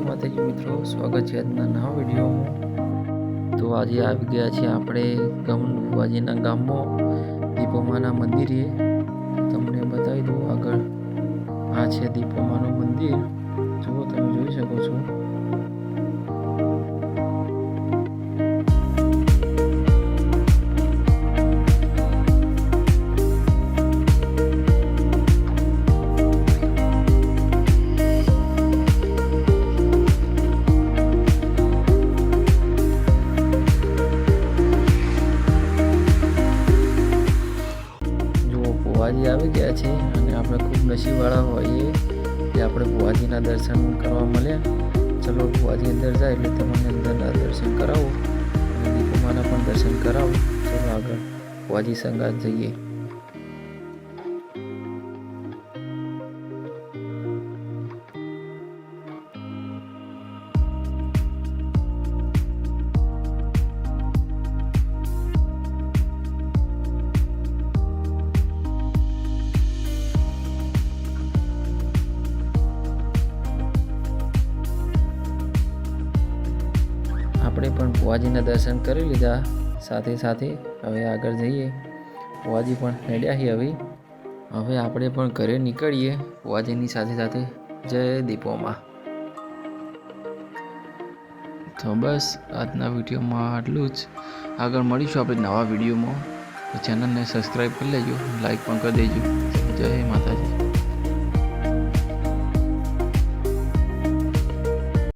માતાજી મિત્રો, સ્વાગત છે આજના નવા વિડીયોમાં। તો આજે આવી ગયા છે આપણે ભુવાજીના ગામમાં દીપોમાના મંદિરે। તમને બતાવી દઉં આગળ આ છે દીપોમાનું મંદિર, જુઓ તમે જોઈ શકો છો। ભુવાજી આવી ગયા છે અને આપણે ખૂબ નસીબવાળા હોઈએ કે આપણે ભુવાજીના દર્શન કરવા મળ્યા। ચલો ભુવાજી અંદર જાય એટલે તમને અંદરના દર્શન કરાવો અને દીપોમાના પણ દર્શન કરાવો। ચલો આગળ ભુવાજી સંગાત જઈએ। આપણે પણ ભુવાજીના દર્શન કરી લીધા, સાથે સાથે હવે આગળ જઈએ। ભુવાજી પણ હેડ્યા છીએ હવે આપણે પણ ઘરે નીકળીએ ભુવાજીની સાથે સાથે। જય દીપોમા। તો બસ આજના વિડીયોમાં આટલું જ, આગળ મળીશું આપણે નવા વિડીયોમાં। તો ચેનલને સબસ્ક્રાઈબ કરી લેજો, લાઈક પણ કરી દેજો। જય માતાજી।